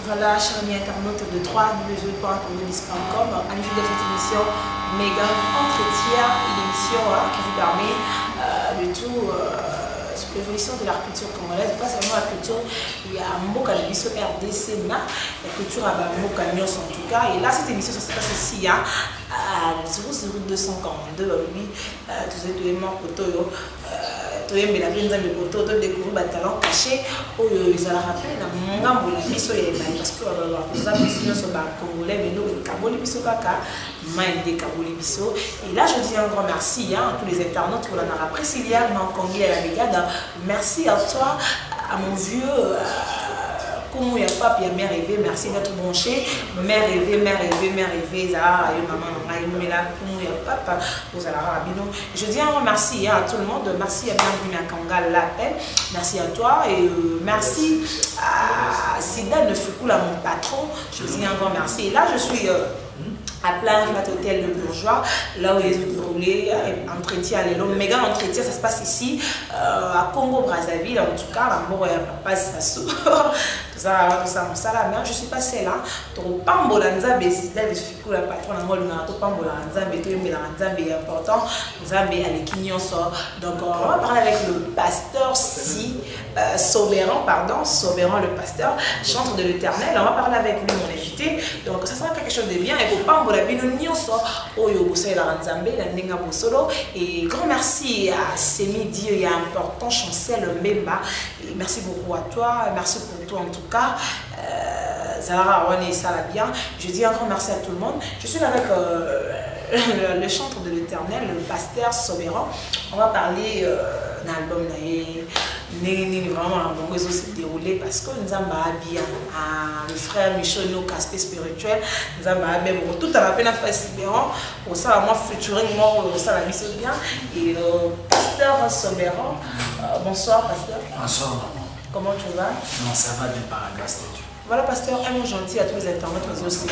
Voilà, chers amis internautes de 3w.congolais.com, à l'issue de cette émission méga entretien, une émission qui vous permet de tout sur l'évolution de la culture congolaise, pas seulement la culture, il y a Mboka de Bisso RDC, la culture à Mboka Nyos en tout cas. Et là, cette émission, ça se passe ici, à 0242, oui, tous les morts pour mais la vie nous a découvrir des talents cachés. Ils ont rappelé dans mon gamme la mission parce que nous avons sur Congolais, mais nous, Kaboli Bisso Kaka, Maïdé Kaboli Bisso. Et là, je dis un grand merci à tous les internautes pour la Priscilla, Mankongi à la brigade. Merci à toi, à mon vieux. Comment il y a pas, puis il y a mère rêvée, merci d'être branché. Mère rêvée, ça, maman, il y a papa, vous allez rabino. Je dis un grand merci à tout le monde, merci à bienvenue à Kangal l'appel, merci à toi et merci à Sida de Foukoula, mon patron. Je dis un grand merci. Et là, je suis à plein hôtel de bourgeois, là où les autres roulés, entretien, les longs méga entretien, ça se passe ici, à Congo-Brazzaville, en tout cas, la mort, il n'y a pas ça sort. Je suis passée là, donc Pambolanza, Besida, les filles, la patronne, Pambolanza, est important, donc on va parler avec le pasteur Soberan, le pasteur, chantre de l'Éternel, on va parler avec lui, mon invité, donc ça sera quelque chose de bien, et pour Pambola, et grand merci à Semi Dieu, il y a important, Chancel Mbemba, et merci beaucoup à toi, merci pour toi en tout cas. Zara Roné, ça va bien. Je dis un grand merci à tout le monde. Je suis là avec le chantre de l'Éternel, le pasteur Soberan. On va parler d'un album vraiment l'album s'est déroulé parce que nous avons bien le frère Michel No aspect spirituel. Nous avons bien tout à la peine à frère Soberan. Pour ça, moi, futuring, moi, ça la mission bien. Et pasteur Soberan, bonsoir, pasteur. Bonsoir. Comment tu vas? Non, ça va bien par la grâce de Dieu. Voilà, pasteur, un mot gentil à tous les internautes, mais aussi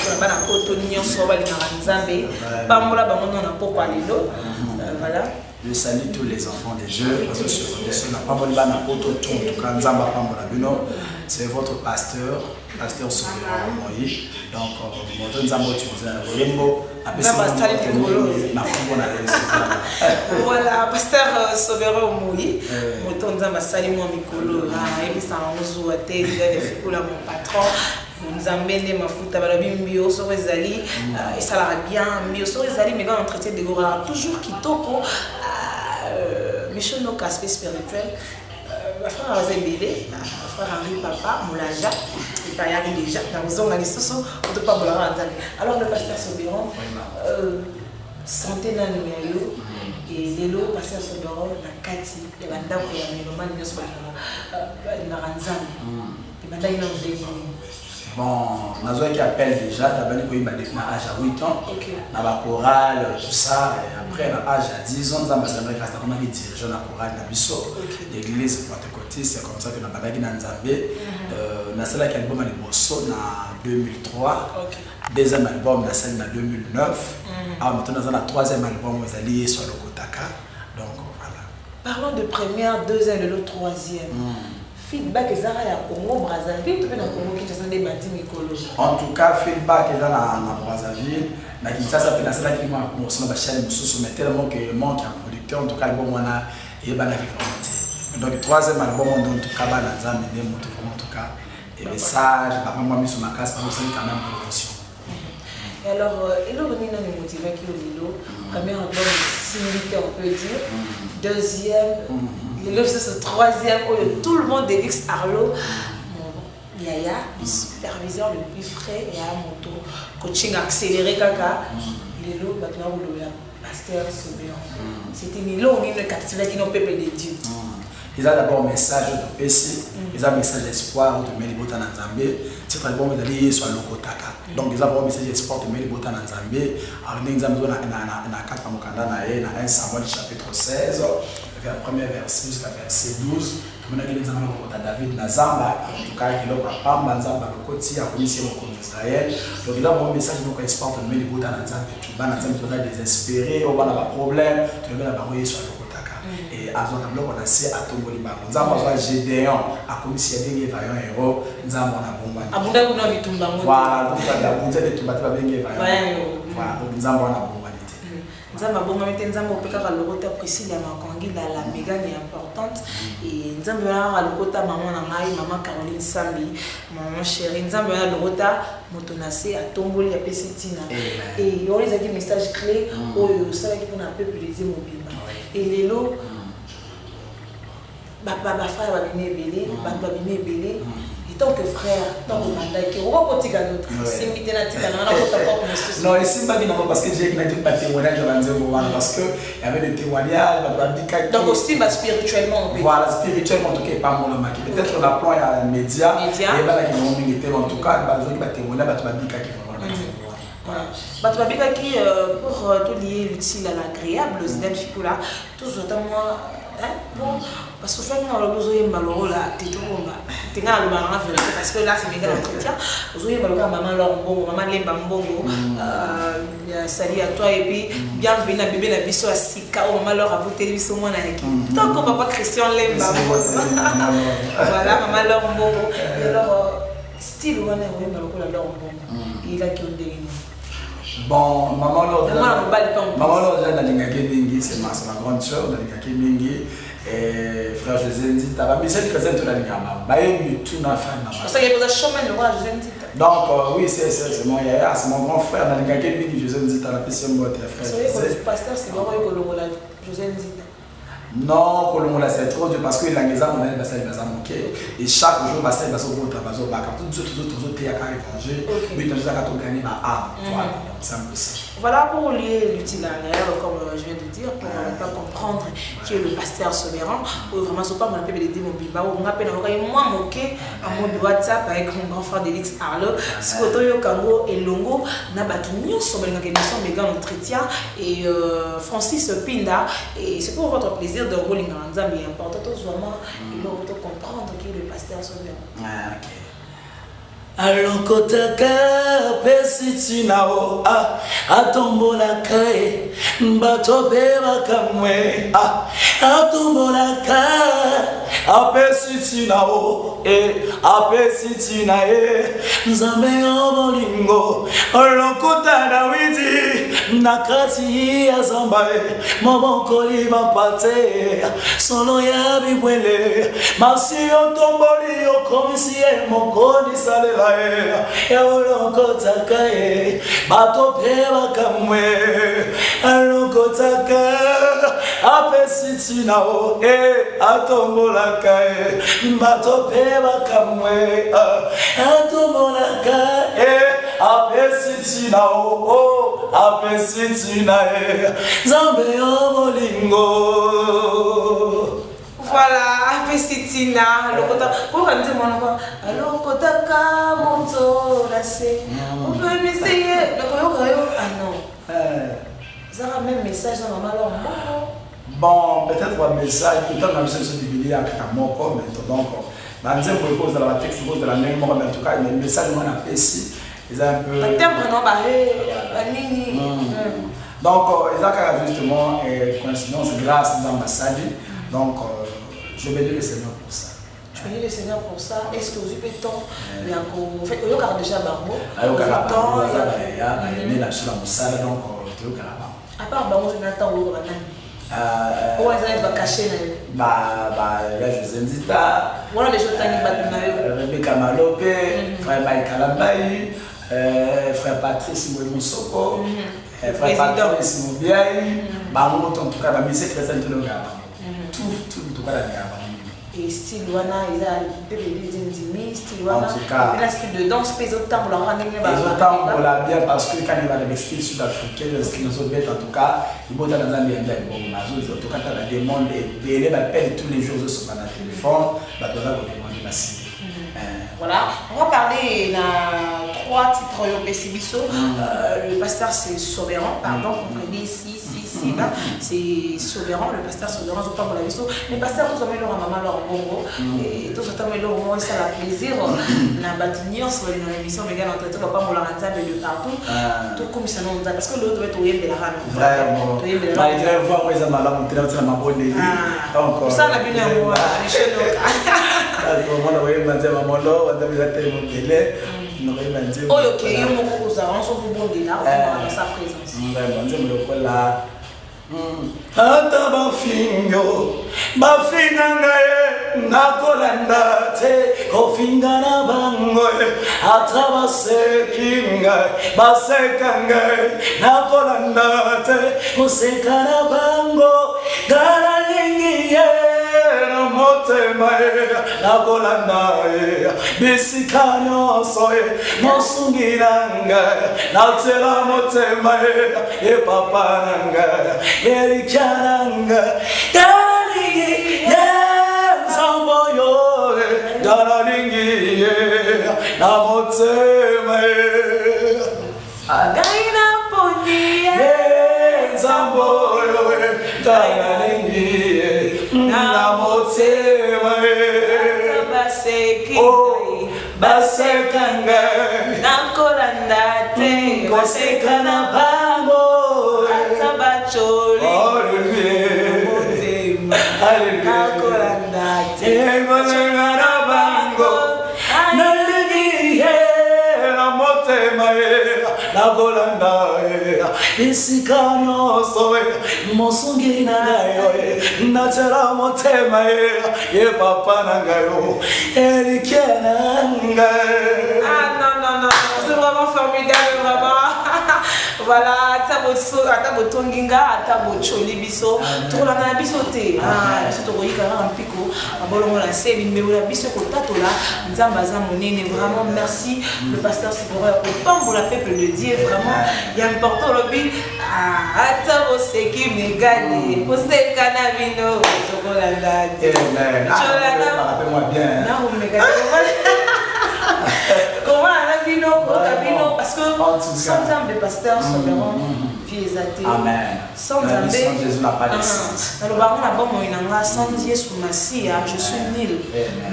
voilà. Je salue tous les enfants des jeux, parce que c'est votre pasteur Soberan Moïse. Donc, voilà, pasteur Soberan Moïse, mon patron. Nous amenons ma foute à la bio sur les alliés et ça l'a bien bio sur les alliés mais dans l'entretien de Gora toujours qui toque Michel No aspect spirituel ma frère Azembélé ma frère Henri Papa Moulaja et pas y arriver déjà dans les zones sous on peut pas vouloir alors le pasteur Soberan santé dans le milieu et l'élo pasteur Soberan la Kati les bandes pour la mélomane ne soit la ranzam et bandes ils ont déguisé. Bon, nous avons qui appelle déjà, d'abord il m'a déclaré à l'âge de 8 ans, dans la chorale, tout ça, et après à l'âge de 10 ans, nous avons dit dirigeant de la chorale de Bisso, l'église pentecôtiste, c'est comme ça que nous avons dit dans Nzambé. Nous avons fait l'album de Bosso en 2003, deuxième album en 2009, maintenant nous avons le troisième album, nous allons sur le Kotaka, donc voilà. Parlons de première, deuxième et le troisième. Feedback est à Congo Brazzaville, tout le Congo qui est des bâtiments écologiques. En tout cas, feedback est dans Brazzaville. Mais ça s'appelle la salle qui m'a montré la chaîne de mais tellement que manque un producteur. En tout cas, le bon a et ben donc le troisième album on donne tout cas dans un média en tout cas et message papa moi mis sur ma case pour ça quand même promotion. Et alors il a venu dans les motivés qui au Lilo. Premier album similaire on peut dire. Deuxième le troisième, tout le monde d'Elix Arlo, Yaya, superviseur le plus frais et à moto, coaching accéléré, kaka, Lilo, maintenant vous le pasteur Soberan. C'était Nilo, on est le captivé qui n'ont pas peuple de Dieu. Ils ont d'abord un message de PC, ils ont un message d'espoir de Melibota Nzambé. Cet album est allé sur le Kotaka. Donc ils ont un message d'espoir de Melibota Nzambé. Alors nous avons un 4 un Samuel chapitre 16. Vers le premier verset jusqu'à verset 12, comme on a dit, nous avons David Nazamba, en tout cas, il a Pamba Nazamba, le côté, à commission au Israël. Donc, il a un message qui nous exporte de Méli Bouta Nazamba, tu vas Nazamba, tu vas désespérer, on va avoir des problèmes, tu vas avoir sur le Kotaka. Et et azwa na bloko na se atomboli bango nzambe azwa Gédéon akomisi ya ndenge vaillant héros nzambe na bomba abunda kuna bitumba ngo voilà donc la bunza de tumba ba benge vaillant voilà donc nzambe na bomba nzambe abonga mete nzambe opekaka lokota Priscilla Makangi la mégane importante et nzambe wana lokota maman na ngai maman Caroline Sambi maman chérie nzambe wana lokota moto na se atomboli ya pesitina et yo les a dit message clé oyo ça qui pour un peu utiliser mobimba et lelo ba frère ba bine belé ba bine belé tant que frère, tant que mandat, on va continuer à notre simité non, et c'est pas parce que j'ai dit pas témoignage parce que il y avait des témoignages, donc aussi spirituellement. Voilà, spirituellement en tout cas pas mon homme qui peut-être on apprend à média et bah qui vont m'inviter en tout cas bah je vais témoigner bah tu vas dire qui vont bah tu vas dire qui pour tout lier l'utile à l'agréable c'est des là tous autant moi bon parce que quand on a besoin de malheureux là tu es dans le malheureux parce que là c'est méga entretien besoin de malheureux maman leur bon maman lemba mbongo salut à toi et puis bienvenue à bébé la biso à sika ou maman leur a voté biso moi na qui tant qu'on papa Christian lemba voilà maman leur mbongo alors style on est oui malheureux leur mbongo il a qui on dit bon maman leur j'ai dans l'ingaki c'est ma grande sœur dans l'ingaki mingi et frère José Nzita ba misel kaza to la ngama ba yemi tout na fan na ça y a besoin chemin le roi José Nzita donc oui c'est mon yaya c'est mon grand frère dans l'ingaki mingi José Nzita la piste mbote frère c'est le pasteur c'est vraiment Kolongola José Nzita non Kolongola c'est trop dur parce que l'angeza on a basé baza moké et chaque jour basé bazo bota bazo baka tout te ya ka évanger mais dans ça ka to gagner ma âme voilà c'est un peu ça. Voilà pour lier l'utile à l'agréable, comme je viens de dire, pour ne pas comprendre qui est le pasteur Sobéran, ou vraiment, ce n'est pas mon appel de mon biba, ou on appelle moi moqué à mon WhatsApp avec mon grand frère Délix Arlo, Skotoyo Kango et Longo, Nabatu News, sur l'émission Méga Entretien, et Francis Pinda, et c'est pour votre plaisir de rouler dans un mais important, vraiment, il faut comprendre qui est le pasteur Sobéran. Alokotaka pesitinao atombolaka batobeba kamwe atombolaka apesitinao apesitina nzambe obolingo alokota Dawidi nakati ya zamba mobokoli bapate solo ya bibwele masi otomboli okomisi mokoni salela Alokotaka batopeba kamwe alokotaka apesitinao atombolaka batopeba kamwe atombolaka apesitinao apesitinae nzambe obolingo. Voilà, Pesitina, pour quand tu m'en alors Kotaka, Monto, Lassé, on peut m'essayer, ah non, ça a même message dans ma maman. Bon, peut-être un message, peut-être un message de Bible avec un mot comme donc, dans un cause de la texte, de la même mot, en tout cas, le message qu'on a fait ici, ils un peu. Donc, ils ont justement coïncidence grâce à l'ambassade, donc. Je bénis le Seigneur pour ça. Je bénis le Seigneur pour ça. Est-ce que vous avez temps? Mais en fait, il y a déjà Barbo. Il y a Barbo, il y a la Moussala, donc il y a Barbo. À part Barbo, Jonathan, où est-ce que vous avez caché? Il y a José Nzita, Rebecca Malopé, frère Mike Kalambaï, frère Patrice Mouemoussoko, frère Patrice Moubiaï, en tout cas, la musique est très intéressante. Tout cas et style wana il a des intimes style wana il a style de danse pèse autant pour la rendre bien parce que quand il va les styles sud-africains les styles sont bêtes en tout cas il faut dans un bien bon en tout cas tu as des demandes et les appels tous les jours sur mon téléphone bah tu vas demander la cible. Voilà, on va parler de 3 titres au Pessibiso. Le pasteur c'est Sobéran, pardon, on dit 6. ici, là, c'est Soberan, le pasteur Soberan, je parle de la vie. Les pasteurs, tous ont mis leur maman, leur bongo, et tous ont mis leur moment, ça a plaisir. La bâtinière, sur l'émission, les gars, on va pas me la rentable de partout, tout comme ça, parce que l'autre va être au de la rame. Vraiment. Malgré voir, moi, ils ont mal à monter, c'est ma bonne idée. Donc, ça, la bien, on va aller chez nous. Moi, on va dire, maman, là, on va dire, télé. Oh, ok, il y a beaucoup de choses, on s'en fout de là, on va dans sa présence. Vraiment, je me le là. Ata bafingo, bafinga ngaye, nakolanda te, kofinga na bango, ata basekinga, baseka ngaye, nakolanda te, koseka na bango, gara lingi ye, na motema ye, nakolanda ye, bisika nyonso ye, mosungira ngaye, natela motema ye, papa na ngaye. Elikananga, Daralingi, Samboyo, Daralingi, Namotema, Againa Pony, Samboyo, Daralingi, Namotema, Basekanga, Nakolanda, Basekana Bango. Isikanyo soe mosungi na gayo natera motema ye papa na gayo elikenanga. Non, c'est vraiment formidable, vraiment. Voilà, tabo tonginga, tabo choli biso, tout la na biso te. Biso to koyika na mpiko, abolongo la seli mbebo la biso ko tatola, nzamba za monene. Vraiment merci le pasteur Sibora au pambo la peuple de Dieu, vraiment. Il y a important le but atabo seki megane, poseka na vino, to kolanda. Amen. Rappelle-moi bien. Non, megane. Comment la vino, parce que sans âme de pasteur Soberan, vie exaltée. Amen. Sans âme Jésus n'a pas de sens. dans le baron la bombe sans Dieu sous ma scie, je suis nul.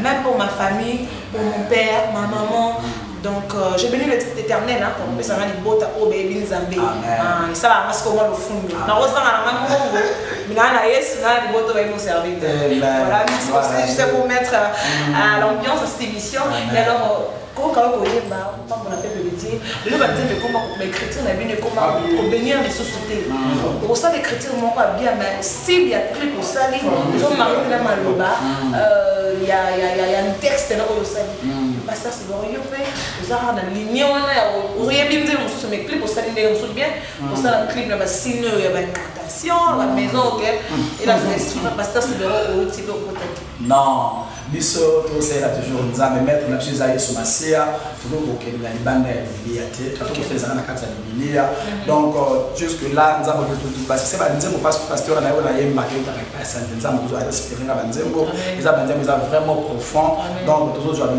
Même pour ma famille, pour mon père, ma maman. Donc, je bénis l'Éternel pour que ça va être beau au bébé Zambé. Et ça va parce que moi le fond. Dans le reste, on a un peu mais là, yes, là, les beaux va nous servir. Voilà, c'est juste pour mettre à l'ambiance de cette émission. Et alors, quand on a fait le métier, le baptême de comment les chrétiens ont bien comment pour bénir les sociétés. Pour ça, les chrétiens m'ont pas bien, mais s'il y a plus pour ça, ils ont marqué la maloba. Il y a un texte là où ça dit. Pasteur, c'est bon, il fait. Vous avez un ligne, on a. Vous avez bien dit, on se met clip pour ça, on se bien. Pour ça, le clip, il y a signe, il y a une plantation, la maison, ok. Et là, c'est pasteur, c'est bon, au petit peu au côté. Non. Biso to c'est là toujours nous avons mettre na chez aïe sur masia toujours au Kenya les bandes de bibliaté tout fait ça na kata biblia donc jusque là nous avons tout parce que c'est pas nzembo parce que pasteur na yona yemba ke ta pas ça nzembo nous a inspiré na nzembo les nzembo ils vraiment profond donc toujours joie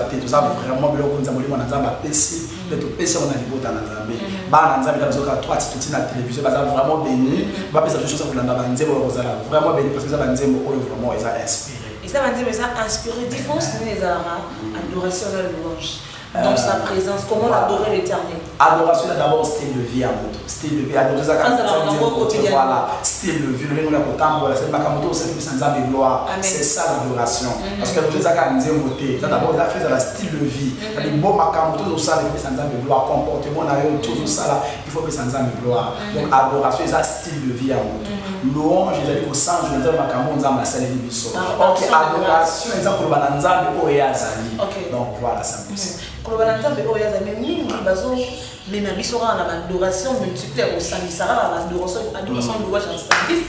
tout ça vraiment biloko nzembo li mona nzamba pesi mais tout pesi on a des bottes na nzambe ba na nzambe da zoka 3 titres na télévision ba vraiment béni ba pesa chose pour na nzembo ko zala vraiment béni parce que ça nzembo ko vraiment ils a inspiré. Et ça m'a dit, mais ça a inspiré différence les Arabes, adoration de la louange. Dans sa présence, comment adorer l'Éternel? Adoration, d'abord style de vie à moto. Style de vie, adorer ça voilà, style de vie, le nom de la voilà, c'est Makamoto, c'est sans âme et gloire. C'est ça l'adoration. Parce que adorer ça quand on dit moté, d'abord la fait dans le style de vie. C'est-à-dire bon Makamoto, tout ça, il faut sans âme et gloire, comportement, tout ça là, il faut que sans âme et gloire. Donc adoration, c'est ça style de vie à moto. Louange, j'ai dit au sang, je vais dire Makamoto, on a salé les bisous. Ok, adoration, exemple, on a nzambe pour Yazali. Donc voilà, c'est possible. Quand on a nzambe pour Yazali, mais mingi bazo, mais ma bisora na adoration multiple au sang, ça va adoration de louange en service.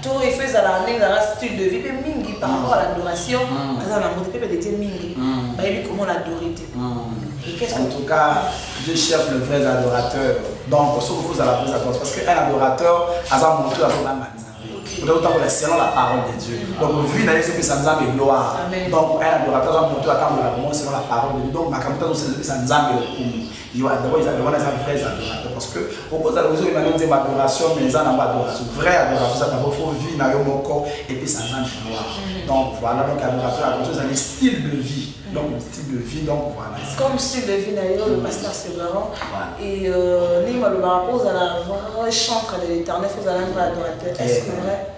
Tout est fait à la ligne, dans la style de vie, mais mingi par rapport à l'adoration, ça va monter peut-être des mingi. Bah il comment l'adorer. En tout cas, Dieu cherche le vrai adorateur. Donc, sauf vous à la vraie adoration. Parce qu'un adorateur, a ça montré à son âme. Selon la parole de Dieu. Donc, vu d'ailleurs, c'est que ça nous a mis gloire. Donc, un adorateur a montré à la selon la parole de Dieu. Donc, ma caméra, c'est que ça nous a mis le coup. d'abord ils ont vrais adorateurs parce que au cause de la raison ils m'ont dit adoration mais ils ont adoration vraie adoration ça d'abord faut vivre dans mon corps et puis ça change gloire. Donc voilà donc adorateur c'est un style de vie. Donc le style de vie donc voilà. Comme style de vie d'ailleurs le pasteur Séverin et Nima le rapport à la vraie chantre de l'Éternel faut aller voir adorateur. Est-ce que vrai?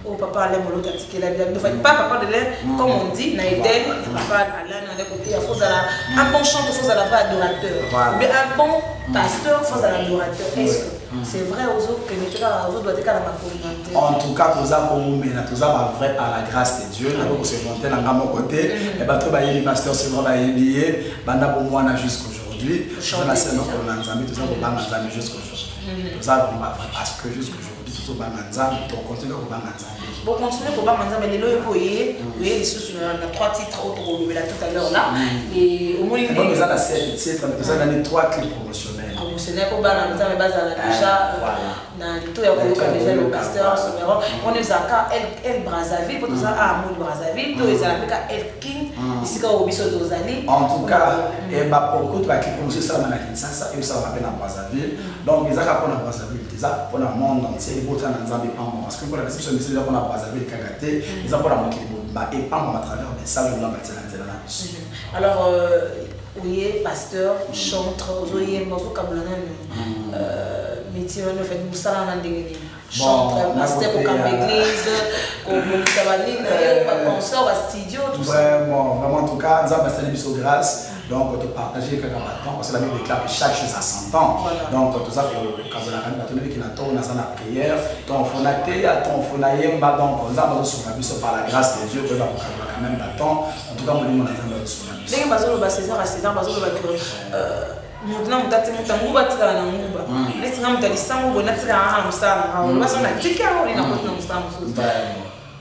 Oh papa allait mon l'autre article ne faites pas papa de l'air comme on dit Naïden papa allait dans les côtés il faut un bon chanteur faut aller voir adorateur mais un bon pasteur faut aller adorateur. Est-ce que c'est vrai aux autres que les autres doivent être à ma communauté? En tout cas tous avons vrai par la grâce de Dieu nous avons se monter dans mon côté et bah toi les pasteurs c'est vraiment lié banda pour moi jusqu'aujourd'hui on a seulement pour l'ensemble tout ça pour banda jusqu'aujourd'hui nous avons parce que jusqu'aujourd'hui tout ça on continue pour banda bon continuer pour banda mais les lois voyez les sous on a 3 titres autres on l'a tout à l'heure là et au moins il nous a 7 titres mais ça donné 3 clips promotionnels pour banda mais base déjà na tout ya koluka déjà le pasteur Séverin on est à El Brazzaville pour tout ça à Amour Brazzaville tout les appelés El King ici quand au biso dozali en tout cas et bah pour tout va qui pour ça na Kinshasa et ça va bien à Brazzaville donc ils a pour na Brazzaville déjà pour le monde entier et pour na Nzambe pas parce que pour la description c'est déjà pour na Brazzaville kagaté ils a pour la moquer et pas à travers mais ça je dois mettre là alors oui pasteur chanteur ozoye mozo kabulana métier on fait nous ça dans des chanteur pasteur au camp d'église comme sabani na concert au studio tout ça vraiment en tout cas ça va c'est une grâce donc de partager quelque part parce que la Bible déclare que chaque chose a son temps donc tout ça pour kabulana na tenu qui na to na sana prière donc fonaté à ton fonaye mba donc ça va sur la Bible par la grâce de Dieu que va quand même temps en tout cas moi mon attendre sur la Bible les bazolo ba César bazolo ba que maintenant mutati mutangu batika na nguba lesinga mutalisango bonatika ha musala ha basona tika oli na kotna musala musuzu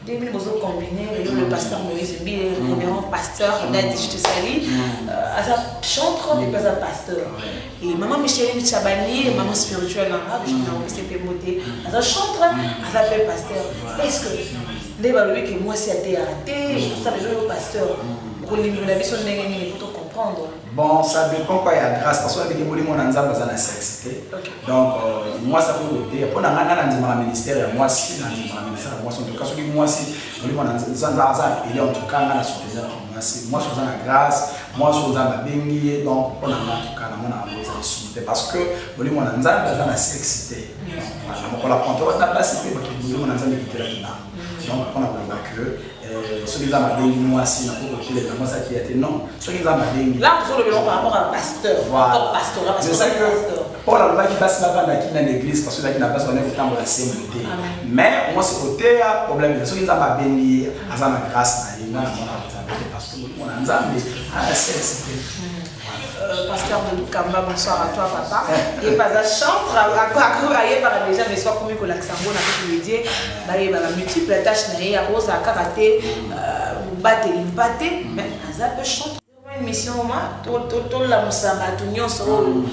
des mille besoin combinés le pasteur Moïse Mbile le révérend pasteur Nadi je te salue à sa chantre mais pas un pasteur et maman Micheline Chabani maman spirituelle arabe je n'ai pas cette beauté à sa chantre à sa pasteur est-ce que les baloués que moi c'est arrêté ça le pasteur pour la mission de pour comprendre. Bon, ça dépend quoi il y a grâce parce que avec les mots on a besoin de sexité. Donc moi ça peut dire pour dans un ministère moi si dans un ministère moi en tout cas ce que moi si on a zanza il est en tout cas dans la surveillance moi si moi je suis dans la grâce moi je suis dans la bengi donc on a en tout cas on a besoin de soutenir parce que on a dans la sexité. Donc on la prend on a passé parce que on a besoin de quitter la donc on a besoin que ceux qui ont dit moi si n'a pas côté les gens ça qui était non ceux qui ont dit là toujours le par rapport à pasteur voilà pastorat parce que c'est que pour la loi qui passe là bas dans l'église parce que là qui n'a pas on est au temps de la CMD mais moi c'est côté problème ceux qui ont béni à sa grâce na parce que on a nzambe à c'est pasteur de Lukamba, bonsoir à toi papa. Et pas à chantre, à quoi par déjà, mais soit comme que l'accent bon avec le dire, bah il y a la multiple tâche naïe à rose à karaté, battre l'impaté, mais ça peut chanter. Une mission moi, tout la musamba, tout nyon so,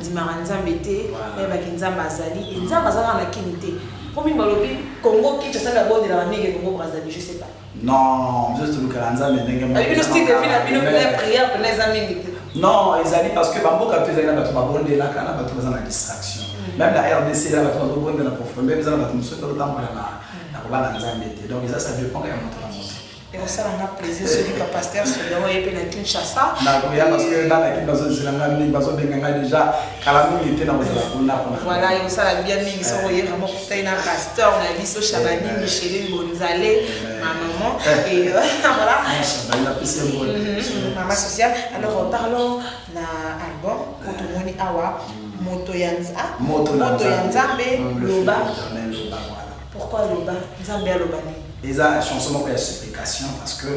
dit maranza mbete, mais bah kinzamba azali, kinzamba azali na kinité. Comme il m'a dit, Congo qui te sert la bonne de la famille Congo Brazzaville, je sais pas. Non, juste le Karanza mais n'engage. Avec le style de vie, la prière pour les amis. Non, ils allaient parce que Bambo quand ils allaient là, tu m'as bonné là, quand on a besoin de distraction. Même la RDC là, tu m'as bonné dans la profondeur, ils allaient là, tu me souhaites le temps pour la Nzambete. Donc ça dépend de la montée. Et ça on a plaisir celui qui pasteur sur le et puis la Kinshasa. Parce que dans la Kinshasa c'est la même parce que déjà Kalamini était dans la voilà, et ça la bien mis sont vraiment pour un pasteur, on a dit so Chabani, Micheline Bonzalé, ma maman et voilà. Maman sociale. Alors parlons d'un album Otomoni Awa Moto Yanzambe Loba. Pourquoi Loba? Nzambe Lobani. Les chansons pour la supplication parce que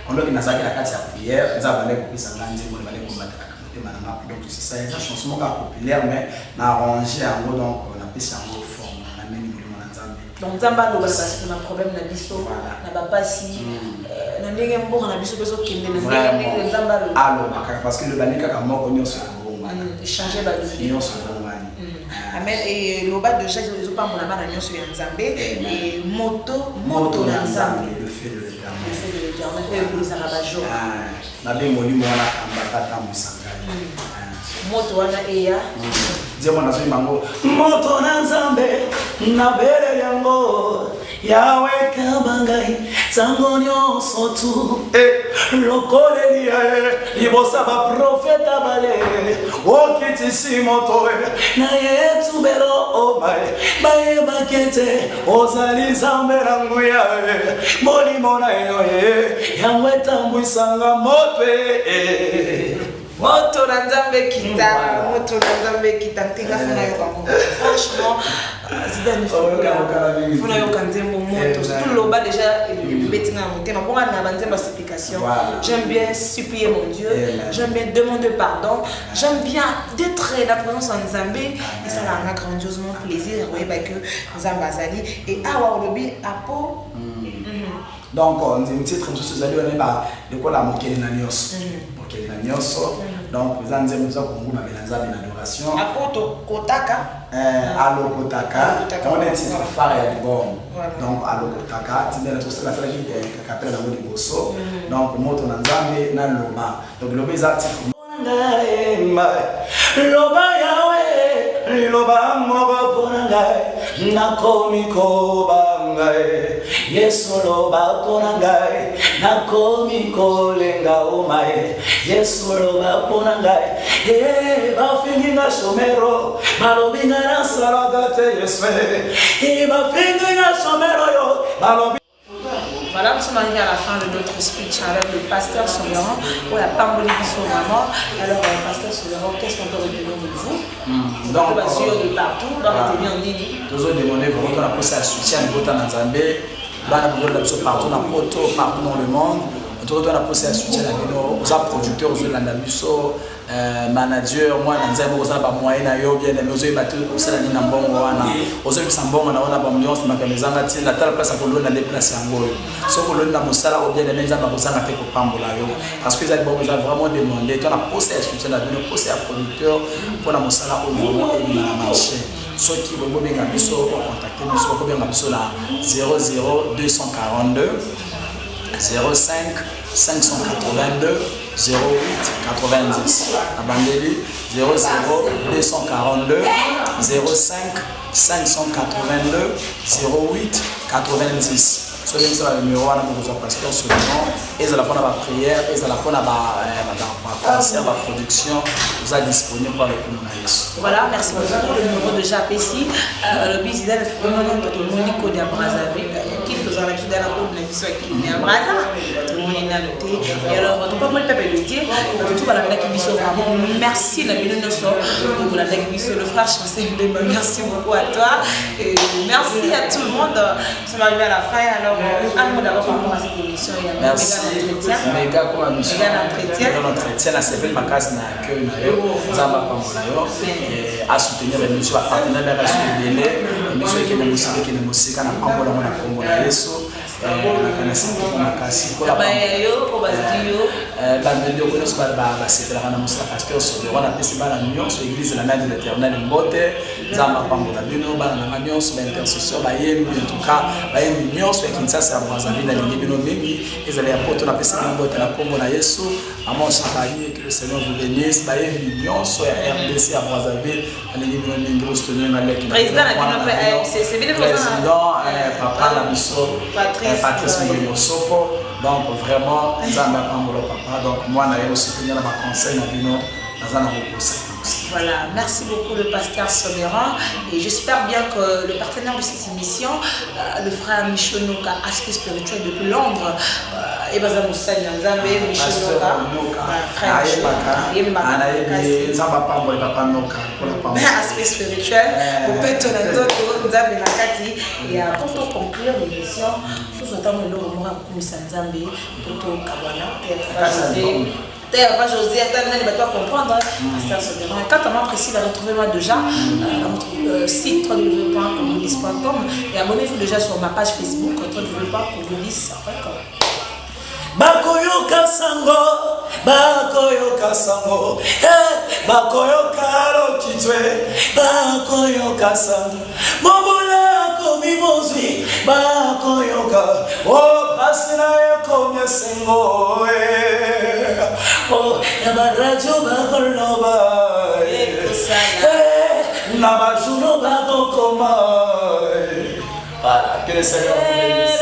on a dit la carte de prière, ils ont parlé pour ça lundi, on va aller combattre la communauté donc c'est ça, les chansons populaires mais arrangé en gros donc on appelle ça en gros forme, on a même mon ensemble. Donc Nzamba Loba parce que un problème na biso, na pas si na ndenge mbo na biso beso kende na ndenge Nzamba Loba. Ah parce que le banika comme moi on se changer la vie. Amen. Et Loba déjà ils ont pas mon amana nyon sur Nzambe et moto Nzambe le fait de l'éternel. Le fait de l'éternel. Le fait de ça rabajo. Na be moli mona kamba tata musanga. moto wana eya Dieu mon azui mango moto na nzambe na bele yango yawe kabangai tango nyonso tu lokole libosa ba profeta bale okitisi moto na yetu belo omae bae bakete ozali nzambe na nguya molimo na yo yawe tambwisanga moto moto na nzambe kita moto na nzambe kita tinga funa yo bango franchement Zidane funa yo kanzembo moto surtout loba déjà betinga monter ma bonga na banzemba supplication j'aime bien supplier mon Dieu j'aime bien demander pardon j'aime bien d'être la présence en Nzambe et ça m'a grandiosement plaisir ouais bah que Nzamba azali et awa olobi apo donc on dit un titre comme ça zali on est ba de quoi la mokeli na nyos donc vous en disons ça comme vous m'avez lancé une adoration apoto kotaka allo kotaka on est titre phare et bon donc allo kotaka tindela tout ça la frère qui capelle la mode bosso donc moto na nzambe na loma donc loba za titre loba yawe loba moba ponangai nakomi ko bangai yesu loba ponangai nakomi ko lenga omae yesu loba ponangai bafingi na shomero balobi na salagate yesu bafingi na shomero yo balobi. Voilà, nous sommes arrivés à la fin de notre speech avec le pasteur Soleran pour la Pamboli vraiment. Alors, pasteur Soleran, qu'est-ce qu'on peut retenir de vous? Donc, de partout, on va retenir en ligne. Nous avons demandé vraiment qu'on a posé un soutien à Bota Nzambe, partout dans le monde. Nous avons posé un soutien aux producteurs, aux landabuso, manager, moi, Nzambe, aux moyens, bien aimé, aux bateaux, aux salani Nambongo, aux Sambongo, on a ambiance, ma caméra, la telle place à Colonne, à déplacer en gros. Ce que l'on a moussala, ou bien les Nzamba, aux Angaté, au Pambola, parce que nous avons vraiment demandé, on a posé un soutien à nos posé un producteur pour la moussala au moment et dans la marché. Ceux qui veulent bien abisso, contacter nous, soit bien abisso là 00 242 05 582 08 90. Abandeli 00 242 05 582 08 90. Ce qui est le numéro de pasteur Soleran, et ça la prière, et ça la concert, la production, vous êtes disponible pour le communalisme. Voilà, merci beaucoup pour le numéro de JAPC. Le business est vraiment de Monico de Brazzaville, qui nous a l'habitude à la cour de la mission qui est à Brazzaville. Tout le monde est noté. Et alors, tout le monde peut le dire, tout va la mission vraiment. Merci la minute de le frère Chancel, merci beaucoup à toi. Et merci à tout le monde. Nous sommes arrivés à la fin. Alors, un mot d'abord par rapport à cette émission. Il y a un méga entretien. La CPL Makas n'a accueilli Zamba Pamolayo à soutenir les missions, à partenaires à soutenir les missions qui ne musique qui ne musique à Pambola Mona Pambola Yeso. Que le Seigneur vous bénisse. RDC à Brazzaville, président, papa la mission, Patrice Moussopo. Donc vraiment, papa. Donc moi, je suis soutenir ma conseil dans Voilà, merci beaucoup le pasteur Soleran et j'espère bien que le partenaire de cette émission, le frère Michonoka, aspect spirituel depuis Londres, et Baza Moussa Nzambe, Michonoka, frère aspect spirituel, vous pouvez te Nzambe Nakati et pour conclure l'émission, nous souhaitons le moment à Moussa Nzambe, pour Kawana, pas José, tu dois comprendre. Quand on m'apprécie, retrouvez-moi déjà dans notre site www.congolese.com et abonnez-vous déjà sur ma page Facebook www.congolese.com. Bakoyoka sango, bakoyoka lokitwe, bakoyoka sango, mobola komi mozwi, bakoyoka, oh pasina yekomye sengo, Oh, na baradio bakoloba. Na bajuno bakokoma. Voilà, que le Seigneur vous bénisse.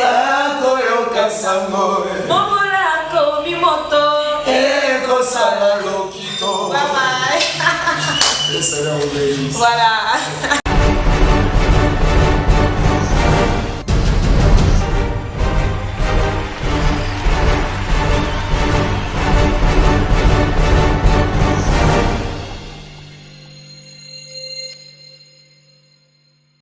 Bakoyoka sango. Momola komi moto. Eko sana lokito. Bye bye. Que le Seigneur vous bénisse. Voilà.